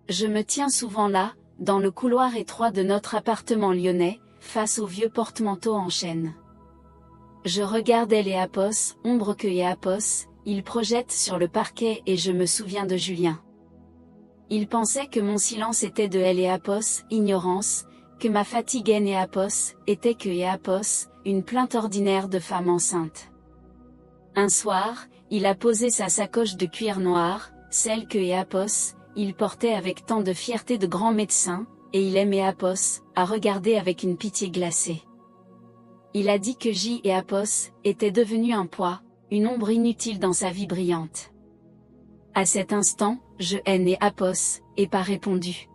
Je me tiens souvent là, dans le couloir étroit de notre appartement lyonnais, face au vieux porte-manteau en chêne. Je regarde Apos, ombre que Apos, il projette sur le parquet et je me souviens de Julien. Il pensait que mon silence était de Apos, ignorance, que ma fatigue Apos, était que Apos, une plainte ordinaire de femme enceinte. Un soir, il a posé sa sacoche de cuir noir, celle que Apos, il portait avec tant de fierté de grand médecin, et il aimait Apos, à regarder avec une pitié glacée. Il a dit que Apos était devenu un poids, une ombre inutile dans sa vie brillante. À cet instant, je Apos, et pas répondu.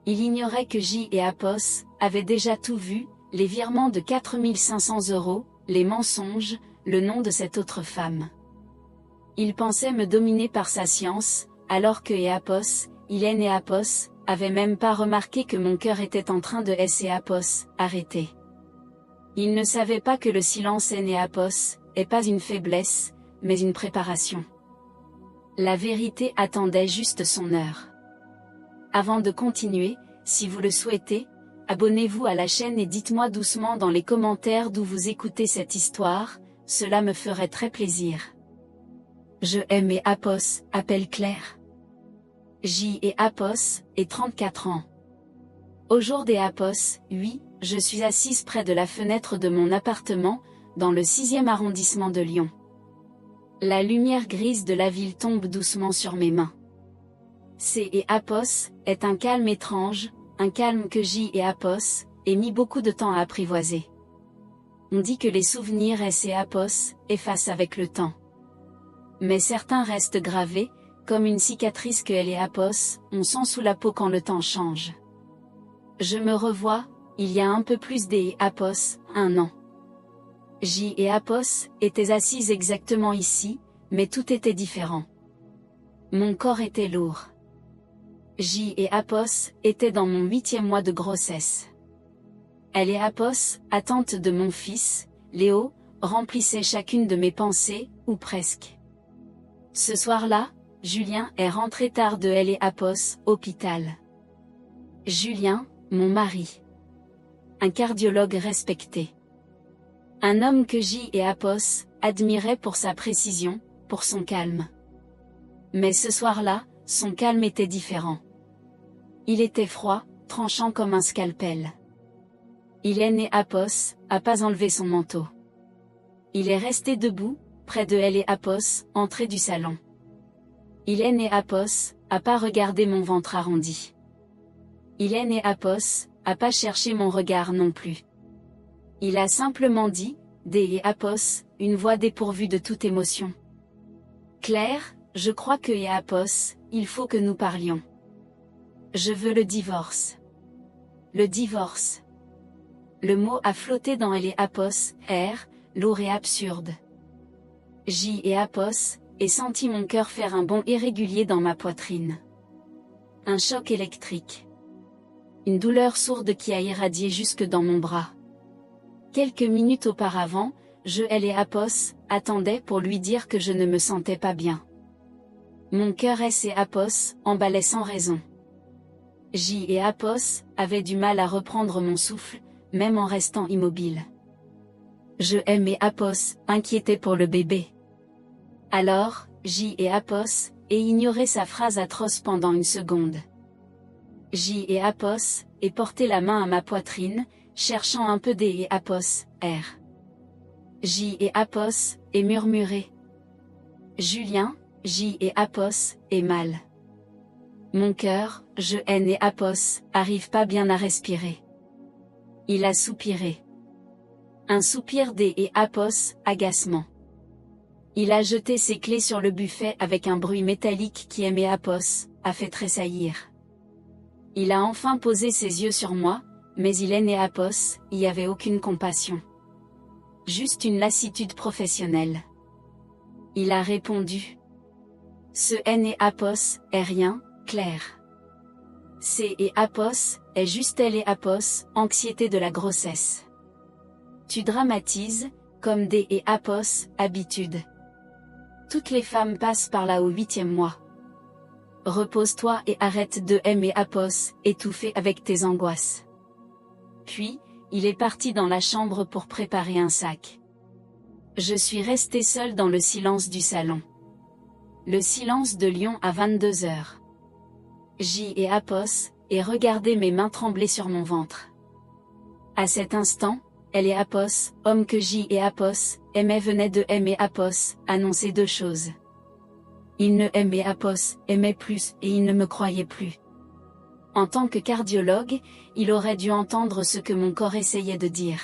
Il ignorait que Apos avait déjà tout vu, les virements de 4500 €, les mensonges, le nom de cette autre femme. Il pensait me dominer par sa science, alors que Apos, il Apos, avait même pas remarqué que mon cœur était en train de Apos, arrêter. Il ne savait pas que le silence Apos, est pas une faiblesse, mais une préparation. La vérité attendait juste son heure. Avant de continuer, si vous le souhaitez, abonnez-vous à la chaîne et dites-moi doucement dans les commentaires d'où vous écoutez cette histoire, cela me ferait très plaisir. Je Apos, appelle Claire. Apos, et 34 ans. Au jour des Apos, oui, je suis assise près de la fenêtre de mon appartement, dans le 6e arrondissement de Lyon. La lumière grise de la ville tombe doucement sur mes mains. Apos, est un calme étrange, un calme que Apos, ait mis beaucoup de temps à apprivoiser. On dit que les souvenirs Apos, effacent avec le temps. Mais certains restent gravés, comme une cicatrice que Apos, on sent sous la peau quand le temps change. Je me revois, il y a un peu plus Apos, 1 an. Apos, était assise exactement ici, mais tout était différent. Mon corps était lourd. Apos, était dans mon 8e mois de grossesse. Apos, attente de mon fils, Léo, remplissait chacune de mes pensées, ou presque. Ce soir-là, Julien est rentré tard de Apos, hôpital. Julien, mon mari. Un cardiologue respecté. Un homme que Apos, admirait pour sa précision, pour son calme. Mais ce soir-là, son calme était différent. Il était froid, tranchant comme un scalpel. Il Apos, a pas enlevé son manteau. Il est resté debout, près de Apos, entrée du salon. Il Apos, a pas regardé mon ventre arrondi. Il Apos, a pas cherché mon regard non plus. Il a simplement dit, Apos, une voix dépourvue de toute émotion. Claire, je crois que Apos, il faut que nous parlions. Je veux le divorce. Le divorce. Le mot a flotté dans Apos, lourd et absurde. Apos, et senti mon cœur faire un bond irrégulier dans ma poitrine. Un choc électrique. Une douleur sourde qui a irradié jusque dans mon bras. Quelques minutes auparavant, je Apos, attendais pour lui dire que je ne me sentais pas bien. Mon cœur Apos, emballait sans raison. Apos, avait du mal à reprendre mon souffle, même en restant immobile. Je Apos, inquiété pour le bébé. Alors, Apos, et ignorait sa phrase atroce pendant une seconde. Apos, et porté la main à ma poitrine, cherchant un peu Apos, Apos, et murmuré. Julien, Apos, est mal. Mon cœur, je Apos, arrive pas bien à respirer. Il a soupiré. Un soupir Apos, agacement. Il a jeté ses clés sur le buffet avec un bruit métallique qui Apos, a fait tressaillir. Il a enfin posé ses yeux sur moi, mais il Apos, y avait aucune compassion. Juste une lassitude professionnelle. Il a répondu. Ce Apos, est rien, Claire. Apos, est juste Apos, anxiété de la grossesse. Tu dramatises, comme Apos, habitude. Toutes les femmes passent par là au 8e mois. Repose-toi et arrête de aimer Apos, étouffé avec tes angoisses. Puis, il est parti dans la chambre pour préparer un sac. Je suis restée seule dans le silence du salon. Le silence de lion à 22 heures. J et Apos, et regardez mes mains trembler sur mon ventre. À cet instant, elle et Apos, homme que J et Apos, aimaient venaient de aimer Apos, annoncer deux choses. Il ne aimait Apos, aimait plus, et il ne me croyait plus. En tant que cardiologue, il aurait dû entendre ce que mon corps essayait de dire.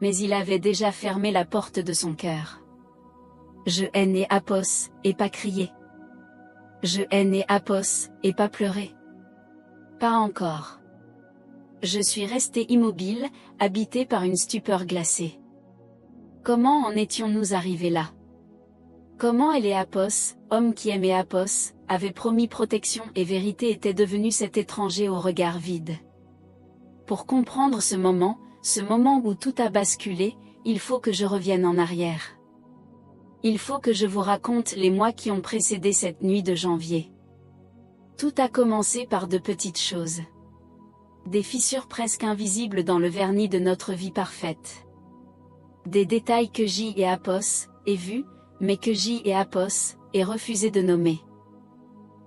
Mais il avait déjà fermé la porte de son cœur. Je hainais Apos, et pas crier. Je hainais Apos, et pas pleurer. Pas encore. Je suis restée immobile, habitée par une stupeur glacée. Comment en étions-nous arrivés là? Comment elle et Apos, homme qui aimait Apos, avait promis protection et vérité, était devenu cet étranger au regard vide? Pour comprendre ce moment où tout a basculé, il faut que je revienne en arrière. Il faut que je vous raconte les mois qui ont précédé cette nuit de janvier. Tout a commencé par de petites choses. Des fissures presque invisibles dans le vernis de notre vie parfaite. Des détails que J et Apos aient vus, mais que J et Apos aient refusé de nommer.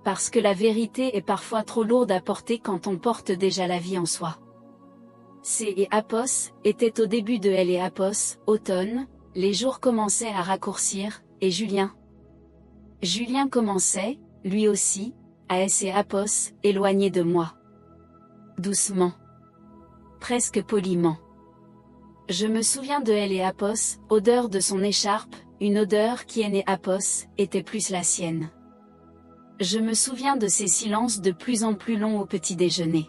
Parce que la vérité est parfois trop lourde à porter quand on porte déjà la vie en soi. C et Apos étaient au début de L et Apos, automne, les jours commençaient à raccourcir, et Julien commençait, lui aussi, à S et Apos, éloigné de moi. Doucement. Presque poliment. Je me souviens de L et Apos, odeur de son écharpe, une odeur qui N et Apos, était plus la sienne. Je me souviens de ces silences de plus en plus longs au petit déjeuner.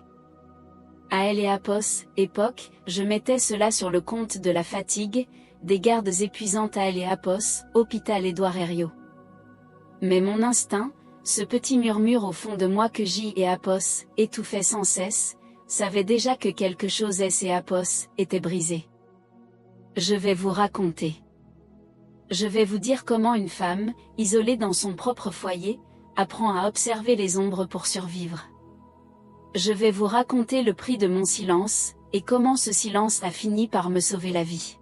À L et Apos, époque, je mettais cela sur le compte de la fatigue, des gardes épuisantes à L et Apos, hôpital Édouard Herriot. Mais mon instinct, ce petit murmure au fond de moi que J et Apos étouffaient sans cesse, savait déjà que quelque chose S et Apos était brisé. Je vais vous raconter. Je vais vous dire comment une femme, isolée dans son propre foyer, apprend à observer les ombres pour survivre. Je vais vous raconter le prix de mon silence, et comment ce silence a fini par me sauver la vie.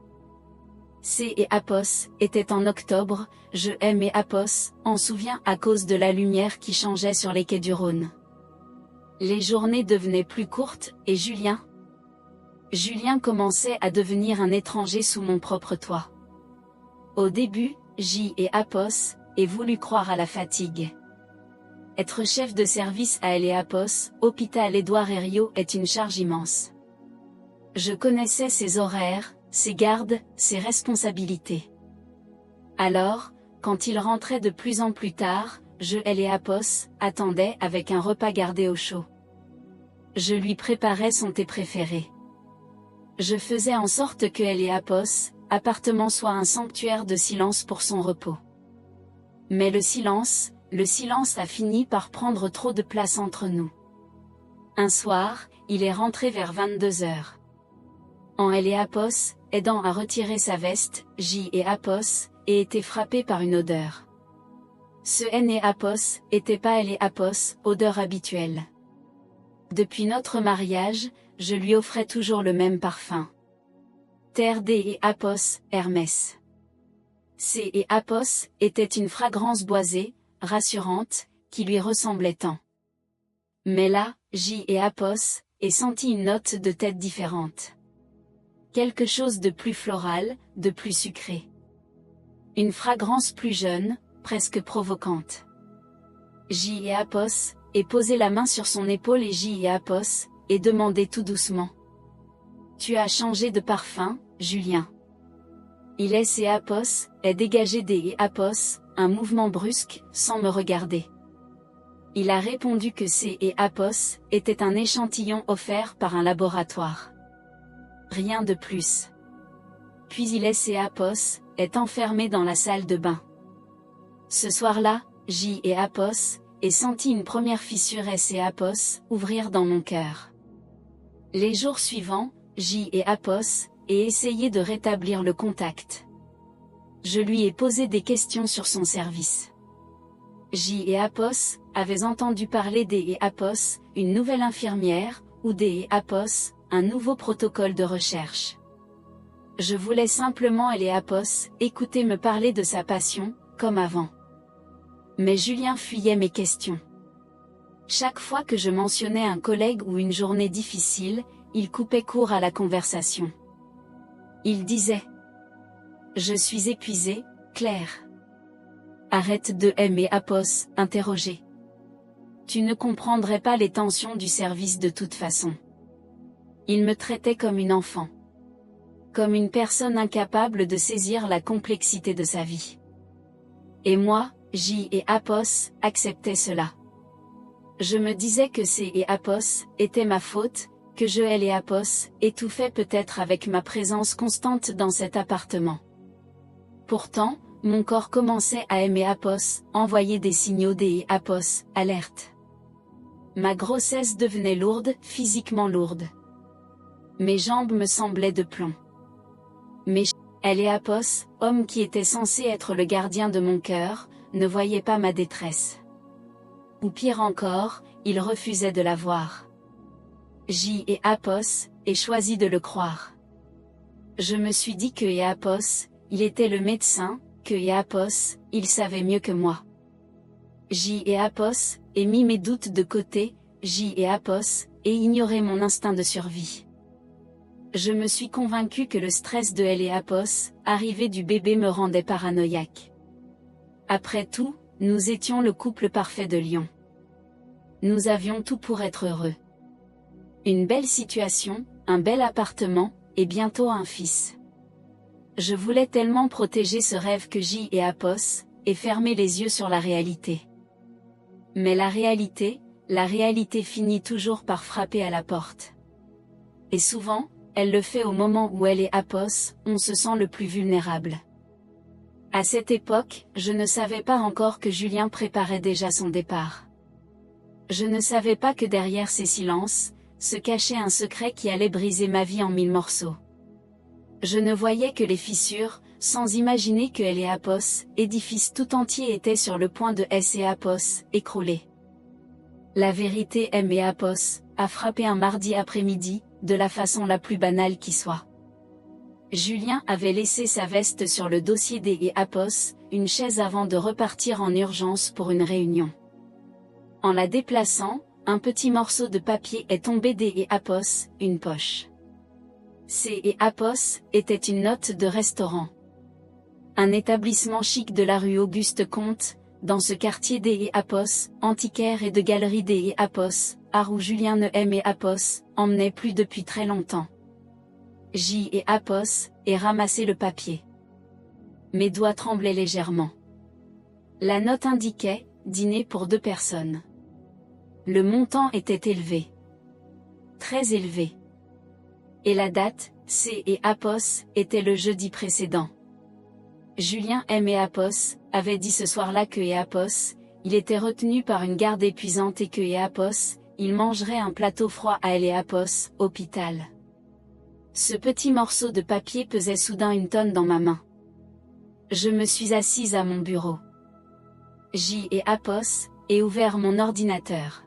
C et Apos étaient en octobre, je aimais Apos, en souviens à cause de la lumière qui changeait sur les quais du Rhône. Les journées devenaient plus courtes, et Julien commençait à devenir un étranger sous mon propre toit. Au début, J et Apos aient voulu croire à la fatigue. Être chef de service à L et Apos, hôpital Édouard Herriot, est une charge immense. Je connaissais ses horaires, ses gardes, ses responsabilités. Alors, quand il rentrait de plus en plus tard, je L et Apos attendais avec un repas gardé au chaud. Je lui préparais son thé préféré. Je faisais en sorte que L et Apos, appartement soit un sanctuaire de silence pour son repos. Mais le silence a fini par prendre trop de place entre nous. Un soir, il est rentré vers 22 heures. En L et Apos, aidant à retirer sa veste, J et Apos, et était frappé par une odeur. Ce N et Apos était pas L et Apos, odeur habituelle. Depuis notre mariage, je lui offrais toujours le même parfum. Terre D et Apos, Hermès. C et Apos était une fragrance boisée, rassurante, qui lui ressemblait tant. Mais là, J et Apos aient senti une note de tête différente. Quelque chose de plus floral, de plus sucré. Une fragrance plus jeune, presque provocante. J et Apos aient posé la main sur son épaule et J et Apos aient demandé tout doucement. Tu as changé de parfum, Julien. Il S et Apos aient dégagé D et Apos, un mouvement brusque, sans me regarder. Il a répondu que C et Apos était un échantillon offert par un laboratoire. Rien de plus. Puis il S et Apos est enfermé dans la salle de bain. Ce soir-là, J et Apos aient senti une première fissure S et Apos ouvrir dans mon cœur. Les jours suivants, J et Apos aient essayé de rétablir le contact. Je lui ai posé des questions sur son service. J et Apos avaient entendu parler des et Apos, une nouvelle infirmière, ou des et Apos, un nouveau protocole de recherche. Je voulais simplement et Apos écouter me parler de sa passion, comme avant. Mais Julien fuyait mes questions. Chaque fois que je mentionnais un collègue ou une journée difficile, il coupait court à la conversation. Il disait: Je suis épuisé, Claire. Arrête de aimer Apos, interroger. Tu ne comprendrais pas les tensions du service de toute façon. Il me traitait comme une enfant. Comme une personne incapable de saisir la complexité de sa vie. Et moi, J et Apos, acceptais cela. Je me disais que C et Apos étaient ma faute, que je et Apos étouffais peut-être avec ma présence constante dans cet appartement. Pourtant, mon corps commençait à aimer Apos, envoyer des signaux des Apos, alerte. Ma grossesse devenait lourde, physiquement lourde. Mes jambes me semblaient de plomb. Mais elle et Apos, homme qui était censé être le gardien de mon cœur, ne voyait pas ma détresse. Ou pire encore, il refusait de la voir. J et Apos, ai choisi de le croire. Je me suis dit que Apos, il était le médecin, que Apos, il savait mieux que moi. J et Apos, ai mis mes doutes de côté, J et Apos, et ignoré mon instinct de survie. Je me suis convaincu que le stress de elle et Apos, arrivé du bébé me rendait paranoïaque. Après tout, nous étions le couple parfait de Lyon. Nous avions tout pour être heureux. Une belle situation, un bel appartement, et bientôt un fils. Je voulais tellement protéger ce rêve que J et Apos, et fermer les yeux sur la réalité. Mais la réalité finit toujours par frapper à la porte. Et souvent, elle le fait au moment où elle et Apos, on se sent le plus vulnérable. À cette époque, je ne savais pas encore que Julien préparait déjà son départ. Je ne savais pas que derrière ces silences, se cachait un secret qui allait briser ma vie en 1000 morceaux. Je ne voyais que les fissures, sans imaginer que elle et Apos, édifice tout entier était sur le point de S et Apos, écrouler. La vérité M et Apos, a frappé un mardi après-midi, de la façon la plus banale qui soit. Julien avait laissé sa veste sur le dossier des et Apos, une chaise avant de repartir en urgence pour une réunion. En la déplaçant, un petit morceau de papier est tombé des et Apos, une poche. C et Apos était une note de restaurant. Un établissement chic de la rue Auguste-Comte, dans ce quartier des et Apos, antiquaire et de galerie des et Apos, art où Julien ne aimait Apos, emmenait plus depuis très longtemps. J et Apos, et ramassé le papier. Mes doigts tremblaient légèrement. La note indiquait, dîner pour 2 personnes. Le montant était élevé. Très élevé. Et la date, C et Apos, était le jeudi précédent. Julien M et Apos, avait dit ce soir-là que Apos, il était retenu par une garde épuisante et que Apos, il mangerait un plateau froid à elle et Apos, hôpital. Ce petit morceau de papier pesait soudain 1 tonne dans ma main. Je me suis assise à mon bureau. J et Apos, et ouvert mon ordinateur.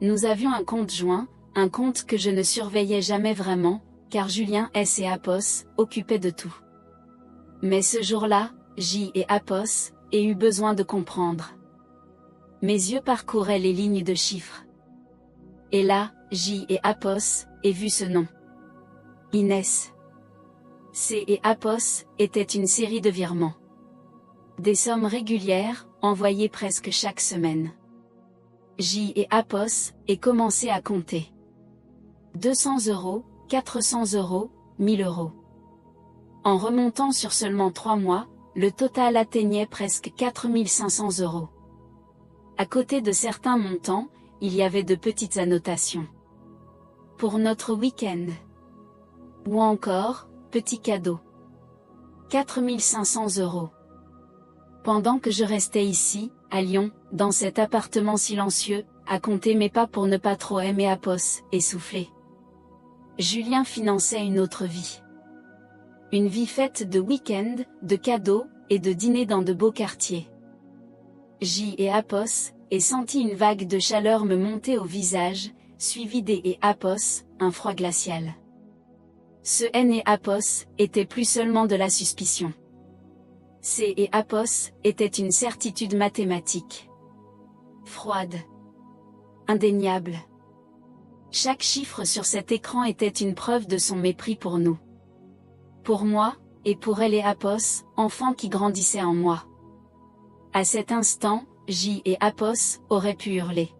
Nous avions un compte joint, un compte que je ne surveillais jamais vraiment, car Julien S et Apos, occupaient de tout. Mais ce jour-là, J et Apos, ai eu besoin de comprendre. Mes yeux parcouraient les lignes de chiffres. Et là, J et Apos, ai vu ce nom. Inès. C et Apos, était une série de virements. Des sommes régulières, envoyées presque chaque semaine. J et Apos, ai commencé à compter. 200 €, 400 €, 1000 €. En remontant sur seulement 3 mois, le total atteignait presque 4500 €. À côté de certains montants, il y avait de petites annotations. Pour notre week-end. Ou encore, petit cadeau. 4500 €. Pendant que je restais ici, à Lyon, dans cet appartement silencieux, à compter mes pas pour ne pas trop aimer Apos, essoufflé. Julien finançait une autre vie. Une vie faite de week-ends, de cadeaux, et de dîners dans de beaux quartiers. J et Apos, et sentis une vague de chaleur me monter au visage, suivi des et Apos, un froid glacial. Ce N et Apos était plus seulement de la suspicion. C et Apos était une certitude mathématique. Froide. Indéniable. Chaque chiffre sur cet écran était une preuve de son mépris pour nous. Pour moi, et pour elle et Apos, enfant qui grandissait en moi. À cet instant, J et Apos auraient pu hurler.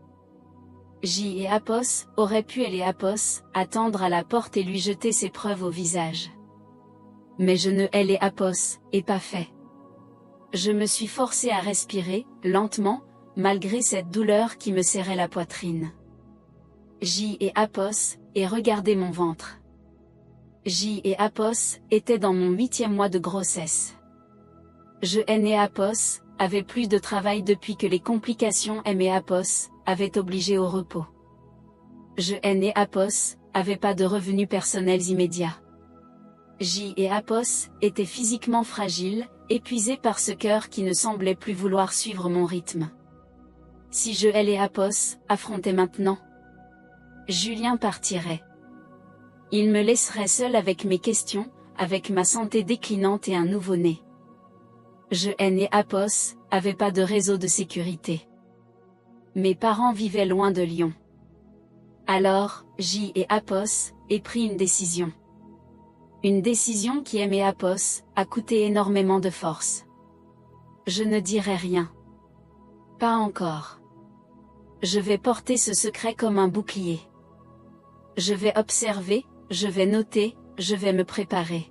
J et Apos auraient pu et Apos attendre à la porte et lui jeter ses preuves au visage. Mais je ne elle et Apos, et pas fait. Je me suis forcé à respirer, lentement, malgré cette douleur qui me serrait la poitrine. J et Apos, et regardez mon ventre. J et Apos étaient dans mon 8e mois de grossesse. Je N et Apos avait plus de travail depuis que les complications M et Apos avaient obligé au repos. Je N et Apos avait pas de revenus personnels immédiats. J et Apos étaient physiquement fragiles, épuisés par ce cœur qui ne semblait plus vouloir suivre mon rythme. Si je L et Apos affrontaient maintenant, Julien partirait. Il me laisserait seul avec mes questions, avec ma santé déclinante et un nouveau-né. Je N et Apos avaient pas de réseau de sécurité. Mes parents vivaient loin de Lyon. Alors, J et Apos ai pris une décision. Une décision qui M et Apos a coûté énormément de force. Je ne dirai rien. Pas encore. Je vais porter ce secret comme un bouclier. Je vais observer, je vais noter, je vais me préparer.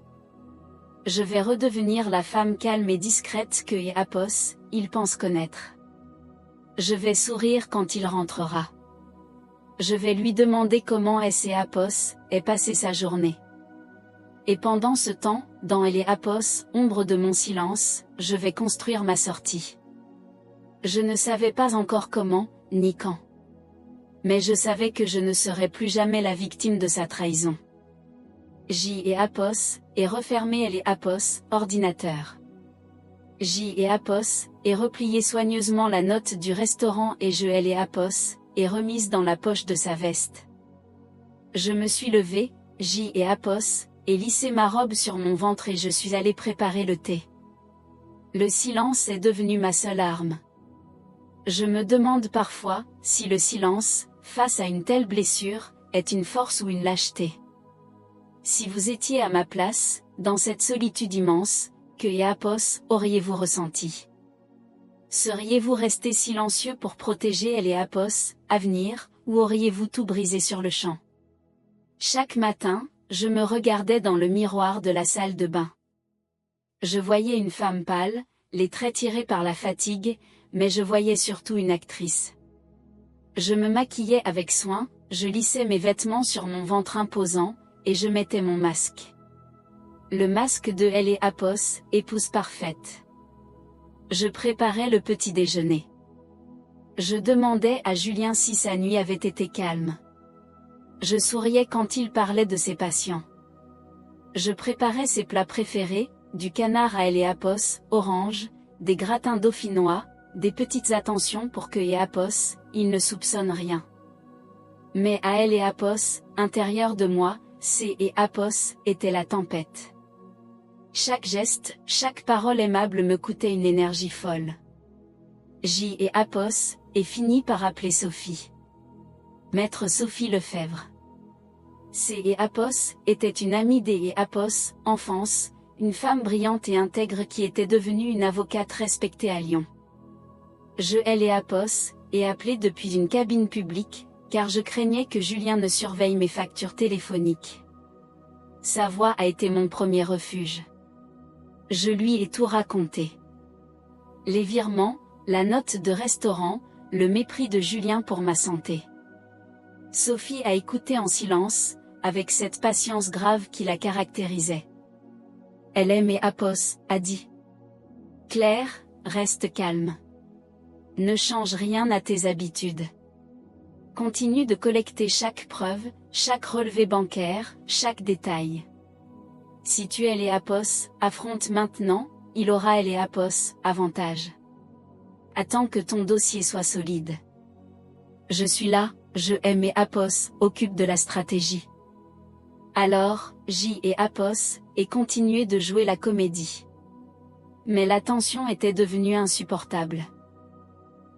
Je vais redevenir la femme calme et discrète que et Apos, il pense connaître. Je vais sourire quand il rentrera. Je vais lui demander comment S et Apos est passé sa journée. Et pendant ce temps, dans elle et Apos, ombre de mon silence, je vais construire ma sortie. Je ne savais pas encore comment, ni quand. Mais je savais que je ne serais plus jamais la victime de sa trahison. J et Apos, et refermer elle et Apos, ordinateur. J et Apos, et replié soigneusement la note du restaurant et je elle et Apos, et remise dans la poche de sa veste. Je me suis levée, J et Apos, et lissé ma robe sur mon ventre et je suis allé préparer le thé. Le silence est devenu ma seule arme. Je me demande parfois, si le silence, face à une telle blessure, est une force ou une lâcheté. Si vous étiez à ma place, dans cette solitude immense, que et Apos auriez-vous ressenti? Seriez-vous resté silencieux pour protéger elle et Apos, à venir, ou auriez-vous tout brisé sur le champ? Chaque matin, je me regardais dans le miroir de la salle de bain. Je voyais une femme pâle, les traits tirés par la fatigue, mais je voyais surtout une actrice. Je me maquillais avec soin, je lissais mes vêtements sur mon ventre imposant, et je mettais mon masque. Le masque de elle et Apos, épouse parfaite. Je préparais le petit déjeuner. Je demandais à Julien si sa nuit avait été calme. Je souriais quand il parlait de ses patients. Je préparais ses plats préférés, du canard à elle et Apos, orange, des gratins dauphinois, des petites attentions pour que et Apos, il ne soupçonne rien. Mais à elle et Apos, intérieur de moi, C et Apos, était la tempête. Chaque geste, chaque parole aimable me coûtait une énergie folle. J et Apos, et finit par appeler Sophie. Maître Sophie Lefebvre. C et Apos, était une amie des et Apos, enfance, une femme brillante et intègre qui était devenue une avocate respectée à Lyon. Je elle et Apos, et appelé depuis une cabine publique, car je craignais que Julien ne surveille mes factures téléphoniques. Sa voix a été mon premier refuge. Je lui ai tout raconté. Les virements, la note de restaurant, le mépris de Julien pour ma santé. Sophie a écouté en silence, avec cette patience grave qui la caractérisait. Elle aime et Apos, a dit. Claire, reste calme. Ne change rien à tes habitudes. Continue de collecter chaque preuve, chaque relevé bancaire, chaque détail. Si tu es les Apos, affronte maintenant, il aura elle et Apos, avantage. attends que ton dossier soit solide. Je suis là, je aime et Apos, occupe de la stratégie. Alors, J et Apos, et continuaient de jouer la comédie. Mais la tension était devenue insupportable.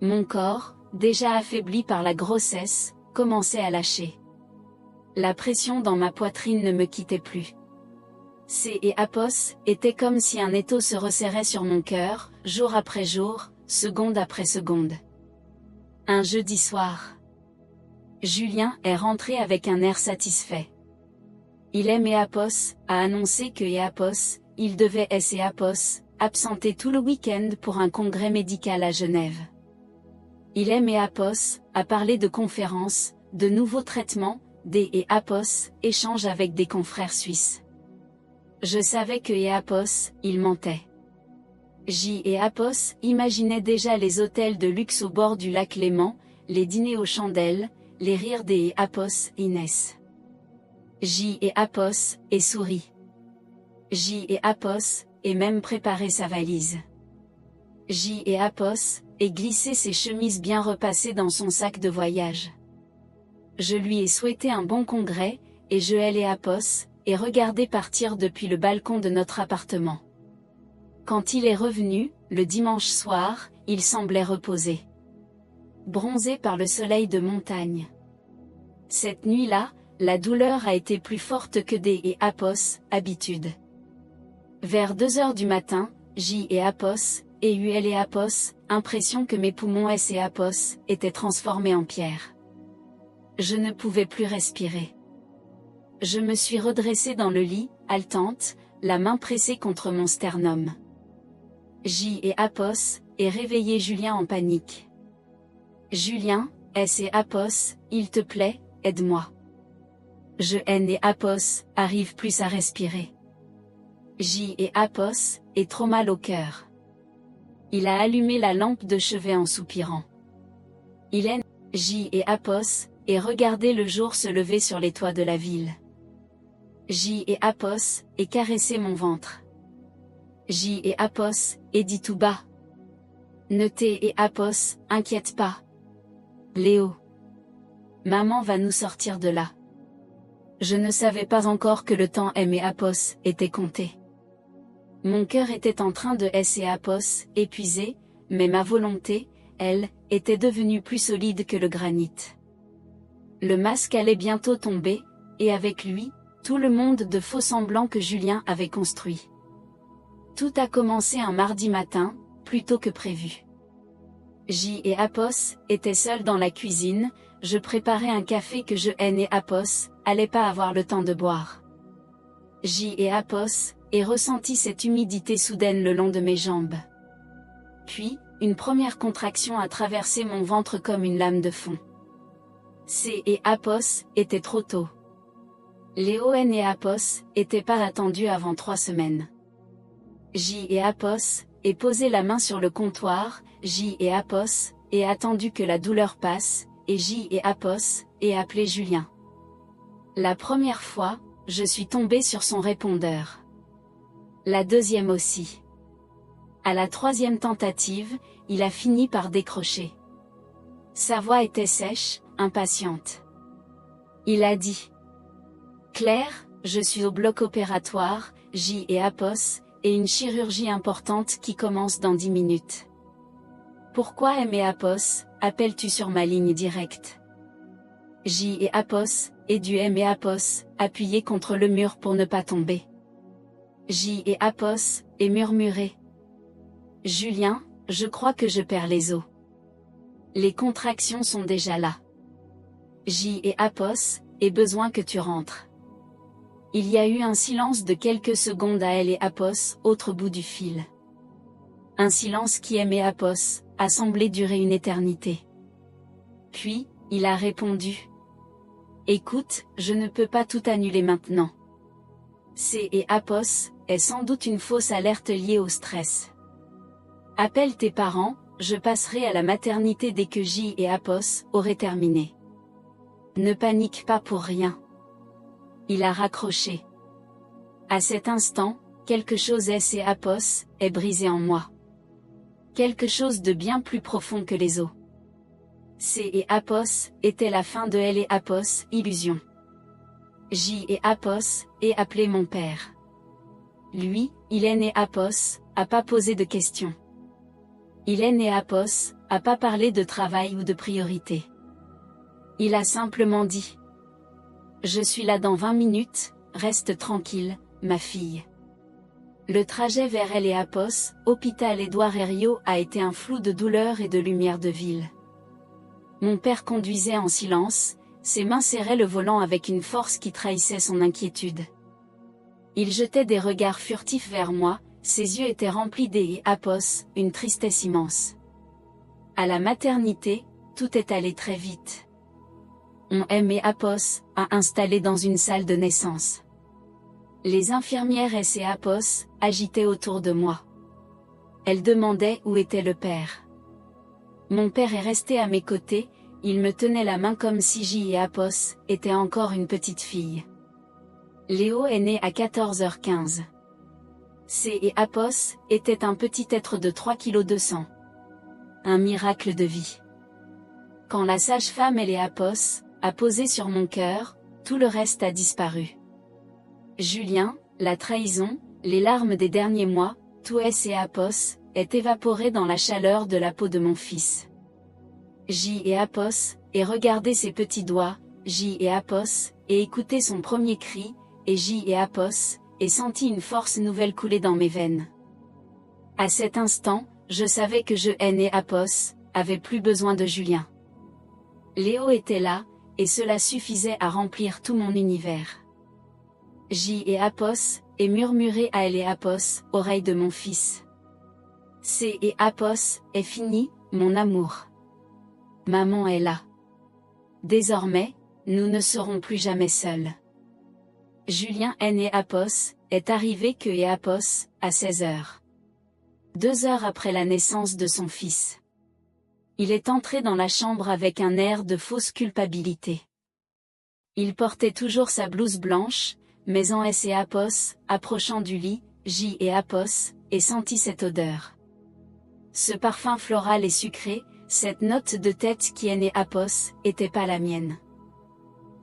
Mon corps, déjà affaibli par la grossesse, commençait à lâcher. La pression dans ma poitrine ne me quittait plus. C et Apos étaient comme si un étau se resserrait sur mon cœur, jour après jour, seconde après seconde. Un jeudi soir. Julien est rentré avec un air satisfait. Il aime Apos, a annoncé que Apos, il devait Apos, absenter tout le week-end pour un congrès médical à Genève. Il aime Apos, a parlé de conférences, de nouveaux traitements, et Apos, échange avec des confrères suisses. Je savais que Apos, il mentait. J et Apos imaginaient déjà les hôtels de luxe au bord du lac Léman, les dîners aux chandelles, les rires des Apos, Inès. J et Apos, et sourit. J et Apos, et même préparé sa valise. J et Apos, et glissé ses chemises bien repassées dans son sac de voyage. Je lui ai souhaité un bon congrès, et je et Apos, et regardé partir depuis le balcon de notre appartement. Quand il est revenu, le dimanche soir, il semblait reposé. Bronzé par le soleil de montagne. Cette nuit-là, la douleur a été plus forte que des Apos, habitude. Vers 2 heures du matin, J et Apos, et UL et Apos, impression que mes poumons S et Apos, étaient transformés en pierre. Je ne pouvais plus respirer. Je me suis redressée dans le lit, haletante, la main pressée contre mon sternum. J et Apos, et réveillé Julien en panique. Julien, S et Apos, il te plaît, aide-moi. Je N et Apos, arrive plus à respirer. J et Apos, est trop mal au cœur. Il a allumé la lampe de chevet en soupirant. Il N, J et Apos, et regardé le jour se lever sur les toits de la ville. J et Apos, et caressé mon ventre. J et Apos, et dit tout bas. Ne t'es et Apos, inquiète pas. Léo. Maman va nous sortir de là. Je ne savais pas encore que le temps M et Apos était compté. Mon cœur était en train de S et Apos, épuisé, mais ma volonté, elle, était devenue plus solide que le granit. Le masque allait bientôt tomber, et avec lui, tout le monde de faux semblants que Julien avait construit. Tout a commencé un mardi matin, plus tôt que prévu. J et Apos étaient seuls dans la cuisine, je préparais un café que je N et Apos allaient pas avoir le temps de boire. J et Apos, et ressenti cette humidité soudaine le long de mes jambes. Puis, une première contraction a traversé mon ventre comme une lame de fond. C et Apos étaient trop tôt. Léo N et Apos étaient pas attendus avant 3 semaines. J et Apos, et posé la main sur le comptoir, J et Apos, et attendu que la douleur passe, et J et Apos, et appelé Julien. La première fois, je suis tombée sur son répondeur. La deuxième aussi. À la 3e tentative, il a fini par décrocher. Sa voix était sèche, impatiente. Il a dit. Claire, je suis au bloc opératoire, J et Apos, et une chirurgie importante qui commence dans 10 minutes. Pourquoi M et Apos, appelles-tu sur ma ligne directe? J et Apos, et du M et Apos, appuyé contre le mur pour ne pas tomber. J et Apos, et murmuré. Julien, je crois que je perds les os. Les contractions sont déjà là. J et Apos, et besoin que tu rentres. Il y a eu un silence de quelques secondes à elle et Apos, autre bout du fil. Un silence qui M et Apos, a semblé durer une éternité. Puis, il a répondu. Écoute, je ne peux pas tout annuler maintenant. C et Apos, est sans doute une fausse alerte liée au stress. Appelle tes parents, je passerai à la maternité dès que J et Apos auraient terminé. Ne panique pas pour rien. Il a raccroché. À cet instant, quelque chose S et Apos est brisé en moi. quelque chose de bien plus profond que les os. C et Apos était la fin de L et Apos, illusion. J et Apos est appelé mon père. Lui, il est né Apos, a pas posé de questions. Il est né Apos, a pas parlé de travail ou de priorité. Il a simplement dit: je suis là dans 20 minutes, reste tranquille, ma fille. Le trajet vers El et Apos, hôpital Édouard Herriot, a été un flou de douleur et de lumière de ville. Mon père conduisait en silence, ses mains serraient le volant avec une force qui trahissait son inquiétude. Il jetait des regards furtifs vers moi, ses yeux étaient remplis d'E Apos, une tristesse immense. À la maternité, tout est allé très vite. On aimait Apos, a installé dans une salle de naissance. Les infirmières S et Apos agitaient autour de moi. Elles demandaient où était le père. Mon père est resté à mes côtés, il me tenait la main comme si J et Apos étaient encore une petite fille. Léo est né à 14h15. C et Apos était un petit être de 3,2 kg. Un miracle de vie. Quand la sage-femme et les Apos a posé sur mon cœur, tout le reste a disparu. Julien, la trahison, les larmes des derniers mois, tout S et Apos est évaporé dans la chaleur de la peau de mon fils. J et Apos, et regardé ses petits doigts, J et Apos, et écouté son premier cri, et J et Apos, et senti une force nouvelle couler dans mes veines. À cet instant, je savais que je et Apos avait plus besoin de Julien. Léo était là, et cela suffisait à remplir tout mon univers. J et Apos, et murmuré à L et Apos, oreille de mon fils. C et Apos, est fini, mon amour. Maman est là. Désormais, nous ne serons plus jamais seuls. Julien N et Apos, est arrivé que et Apos, à 16h. 2 heures après la naissance de son fils. Il est entré dans la chambre avec un air de fausse culpabilité. Il portait toujours sa blouse blanche, mais en S et Apos, approchant du lit, J et Apos, et sentit cette odeur. Ce parfum floral et sucré, cette note de tête qui est née Apos, était pas la mienne.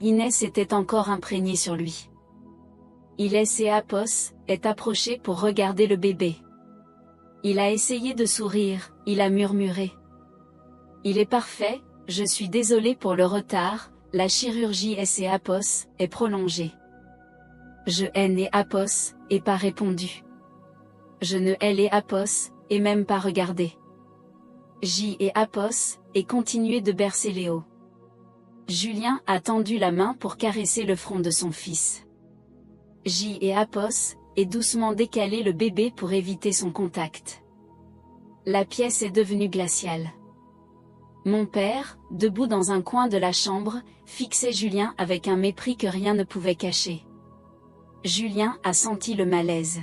Inès était encore imprégnée sur lui. Il et Apos, est approché pour regarder le bébé. Il a essayé de sourire, il a murmuré. Il est parfait, je suis désolé pour le retard, la chirurgie S et Apos, est prolongée. Je et Apos, et pas répondu. Je ne et Apos, et même pas regardé. J et Apos, et continué de bercer Léo. Julien a tendu la main pour caresser le front de son fils. J et Apos, et doucement décalé le bébé pour éviter son contact. La pièce est devenue glaciale. Mon père, debout dans un coin de la chambre, fixait Julien avec un mépris que rien ne pouvait cacher. Julien a senti le malaise.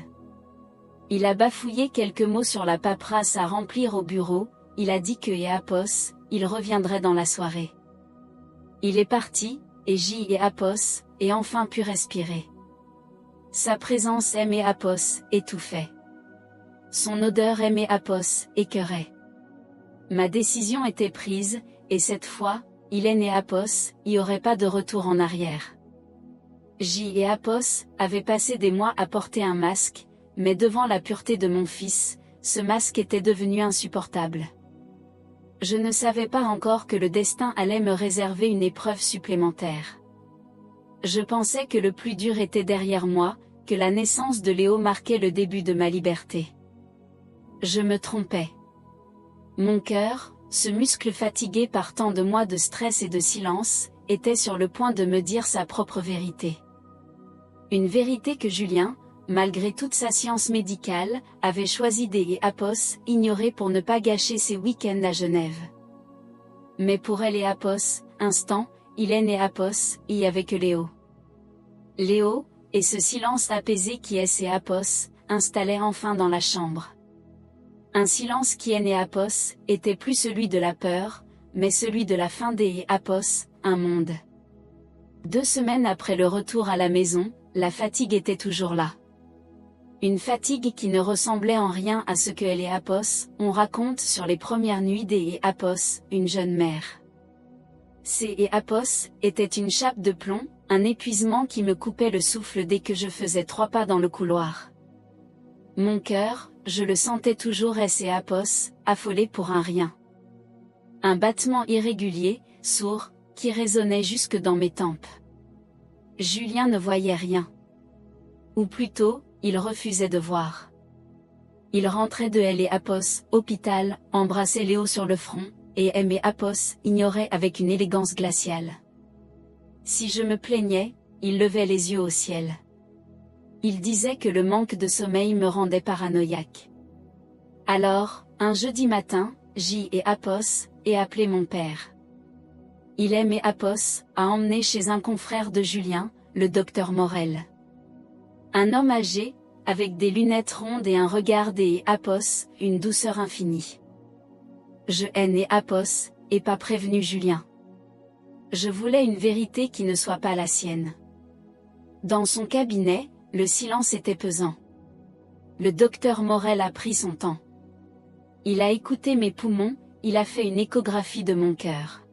Il a bafouillé quelques mots sur la paperasse à remplir au bureau, il a dit que et Apos, il reviendrait dans la soirée. Il est parti, et J et Apos, et enfin pu respirer. Sa présence aimait Apos, étouffait. Son odeur aimait Apos, écœurait. Ma décision était prise, et cette fois, il est né Apos, il n'y aurait pas de retour en arrière. J et Apos avaient passé des mois à porter un masque, mais devant la pureté de mon fils, ce masque était devenu insupportable. Je ne savais pas encore que le destin allait me réserver une épreuve supplémentaire. Je pensais que le plus dur était derrière moi, que la naissance de Léo marquait le début de ma liberté. Je me trompais. Mon cœur, ce muscle fatigué par tant de mois de stress et de silence, était sur le point de me dire sa propre vérité. Une vérité que Julien, malgré toute sa science médicale, avait choisi et Apos ignorer pour ne pas gâcher ses week-ends à Genève. Mais pour elle et Apos, instant, il est né Apos, il y avait que Léo. Léo, et ce silence apaisé qui est et Apos, installait enfin dans la chambre. Un silence qui est né Apos, était plus celui de la peur, mais celui de la fin des Apos, un monde. 2 semaines après le retour à la maison, la fatigue était toujours là. Une fatigue qui ne ressemblait en rien à ce que elle et Apos, on raconte sur les premières nuits d'E et Apos, une jeune mère. C et Apos était une chape de plomb, un épuisement qui me coupait le souffle dès que je faisais 3 pas dans le couloir. Mon cœur, je le sentais toujours S et Apos, affolé pour un rien. Un battement irrégulier, sourd, qui résonnait jusque dans mes tempes. Julien ne voyait rien. Ou plutôt, il refusait de voir. Il rentrait de L et Apos, hôpital, embrassait Léo sur le front, et M et Apos ignorait avec une élégance glaciale. Si je me plaignais, il levait les yeux au ciel. Il disait que le manque de sommeil me rendait paranoïaque. Alors, un jeudi matin, J et Apos, et appelé mon père. Il aimait Apos, a emmené chez un confrère de Julien, le docteur Morel. Un homme âgé, avec des lunettes rondes et un regard des Apos, une douceur infinie. Je hainais Apos, et pas prévenu Julien. Je voulais une vérité qui ne soit pas la sienne. Dans son cabinet, le silence était pesant. Le docteur Morel a pris son temps. Il a écouté mes poumons, il a fait une échographie de mon cœur.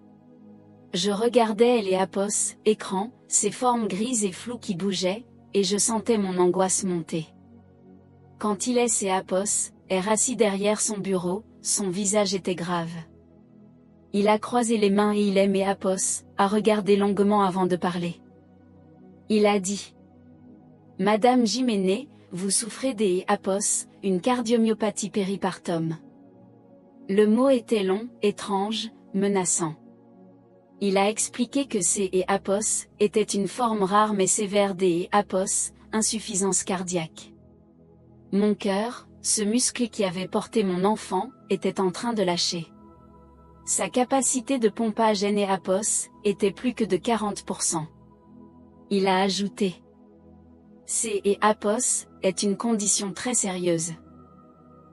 Je regardais elle et Apos, écran, ces formes grises et floues qui bougeaient, et je sentais mon angoisse monter. Quand il est et Apos, est assis derrière son bureau, son visage était grave. Il a croisé les mains et il aimait Apos, a regardé longuement avant de parler. Il a dit: Madame Jiménez, vous souffrez des Apos, une cardiomyopathie péripartum. Le mot était long, étrange, menaçant. Il a expliqué que C et Apos était une forme rare mais sévère des Apos, insuffisance cardiaque. Mon cœur, ce muscle qui avait porté mon enfant, était en train de lâcher. Sa capacité de pompage N et Apos était plus que de 40%. Il a ajouté: C et Apos est une condition très sérieuse.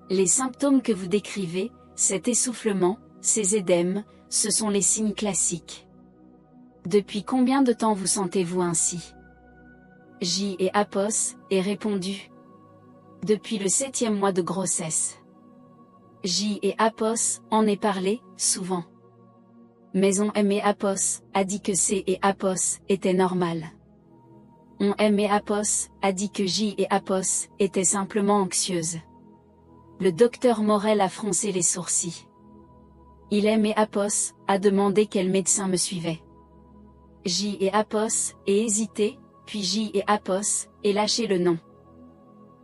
Les symptômes que vous décrivez, cet essoufflement, ces édèmes, ce sont les signes classiques. Depuis combien de temps vous sentez-vous ainsi? J et Apos, est répondu: depuis le 7e mois de grossesse. J et Apos, en est parlé, souvent. Mais on M et Apos, a dit que C et Apos, était normal. On M et Apos, a dit que J et Apos, était simplement anxieuse. Le docteur Morel a froncé les sourcils. Il M et Apos, a demandé quel médecin me suivait. J et Apos, et hésité, puis J et Apos, et lâché le nom.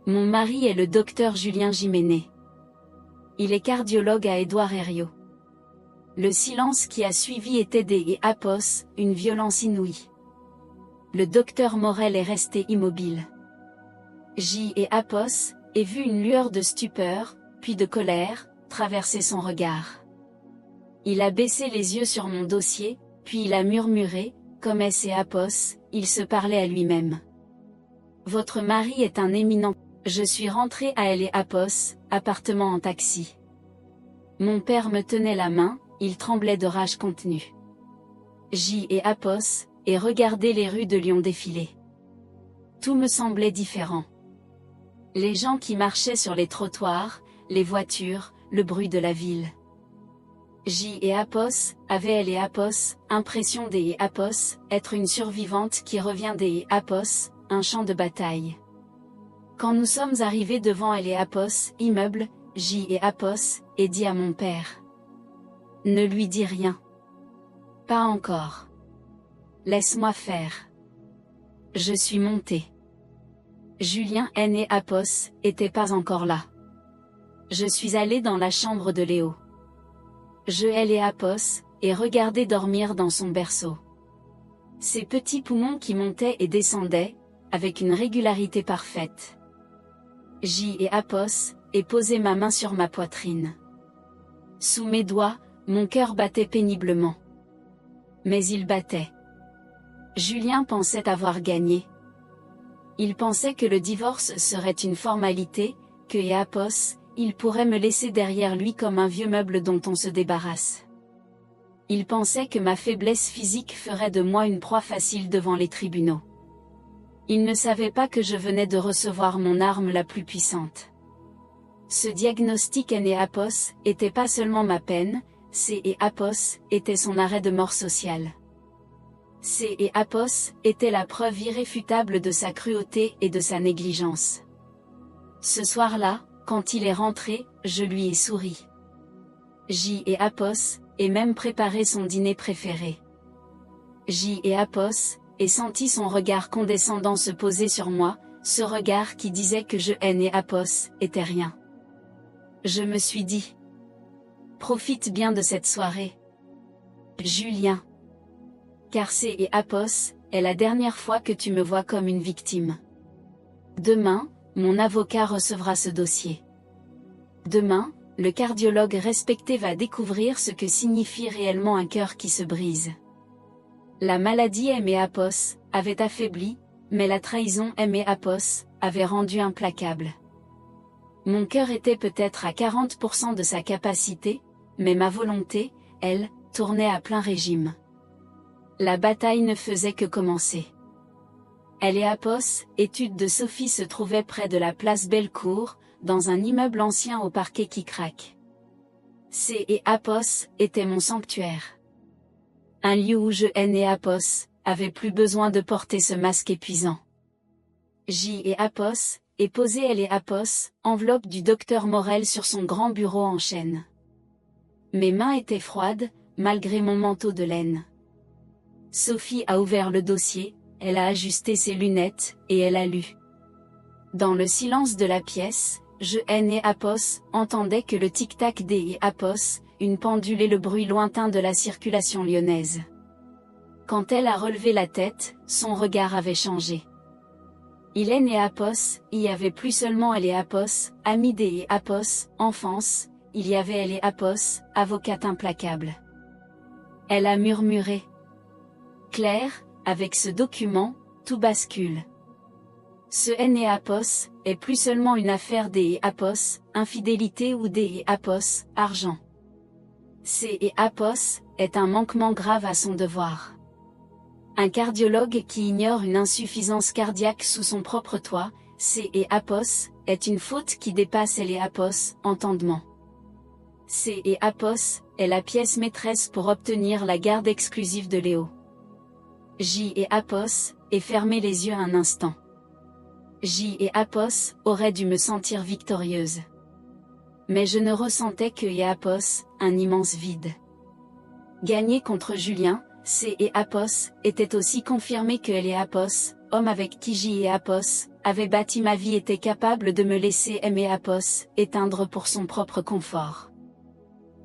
Mon mari est le docteur Julien Jiménez. Il est cardiologue à Édouard Herriot. Le silence qui a suivi était des et Apos, une violence inouïe. Le docteur Morel est resté immobile. J et Apos, et vu une lueur de stupeur, puis de colère, traverser son regard. Il a baissé les yeux sur mon dossier, puis il a murmuré, comme S et Apos, il se parlait à lui-même. Votre mari est un éminent. Je suis rentré à Elle et Apos, appartement en taxi. Mon père me tenait la main, il tremblait de rage contenue. J et Apos, et regardais les rues de Lyon défiler. Tout me semblait différent. Les gens qui marchaient sur les trottoirs, les voitures, le bruit de la ville. J et Apos, avaient Elle et Apos, impression des Apos, être une survivante qui revient des Apos, un champ de bataille. Quand nous sommes arrivés devant Elle et Apos, immeuble, J et Apos, et dit à mon père: ne lui dis rien. Pas encore. Laisse-moi faire. Je suis monté. Julien N et Apos, étaient pas encore là. Je suis allé dans la chambre de Léo. Je Elle et Apos, et regardé dormir dans son berceau. Ses petits poumons qui montaient et descendaient, avec une régularité parfaite. J et Apos, et posé ma main sur ma poitrine. Sous mes doigts, mon cœur battait péniblement. Mais il battait. Julien pensait avoir gagné. Il pensait que le divorce serait une formalité, que et Apos, il pourrait me laisser derrière lui comme un vieux meuble dont on se débarrasse. Il pensait que ma faiblesse physique ferait de moi une proie facile devant les tribunaux. Il ne savait pas que je venais de recevoir mon arme la plus puissante. Ce diagnostic Apos était pas seulement ma peine, Apos était son arrêt de mort social. Apos était la preuve irréfutable de sa cruauté et de sa négligence. Ce soir-là, quand il est rentré, je lui ai souri. Apos et même préparé son dîner préféré. Apos et senti son regard condescendant se poser sur moi, ce regard qui disait que je Apos était rien. Je me suis dit: profite bien de cette soirée, Julien. Car Apos est la dernière fois que tu me vois comme une victime. Demain, mon avocat recevra ce dossier. Demain, le cardiologue respecté va découvrir ce que signifie réellement un cœur qui se brise. La maladie Apos avait affaibli, mais la trahison Apos avait rendu implacable. Mon cœur était peut-être à 40% de sa capacité, mais ma volonté, elle, tournait à plein régime. La bataille ne faisait que commencer. Apos, étude de Sophie se trouvait près de la place Bellecour, dans un immeuble ancien au parquet qui craque. Apos était mon sanctuaire. Un lieu où je Apos avait plus besoin de porter ce masque épuisant. Apos et posé Apos, enveloppe du docteur Morel sur son grand bureau en chêne. Mes mains étaient froides, malgré mon manteau de laine. Sophie a ouvert le dossier, elle a ajusté ses lunettes, et elle a lu. Dans le silence de la pièce, je Apos entendais que le tic-tac des Apos, une pendule et le bruit lointain de la circulation lyonnaise. Quand elle a relevé la tête, son regard avait changé. Il Apos, il y avait plus seulement Apos, ami des Apos, enfance, il y avait Apos, avocate implacable. Elle a murmuré. Claire, avec ce document, tout bascule. Ce Apos est plus seulement une affaire des Apos, infidélité ou des Apos, argent. Apos est un manquement grave à son devoir. Un cardiologue qui ignore une insuffisance cardiaque sous son propre toit, Apos, est une faute qui dépasse Apos, entendement. Apos est la pièce maîtresse pour obtenir la garde exclusive de Léo. Apos et fermer les yeux un instant. Apos aurait dû me sentir victorieuse. Mais je ne ressentais que Apos, un immense vide. Gagner contre Julien, Apos était aussi confirmé que Apos, homme avec qui Apos avait bâti ma vie, était capable de me laisser Apos éteindre pour son propre confort.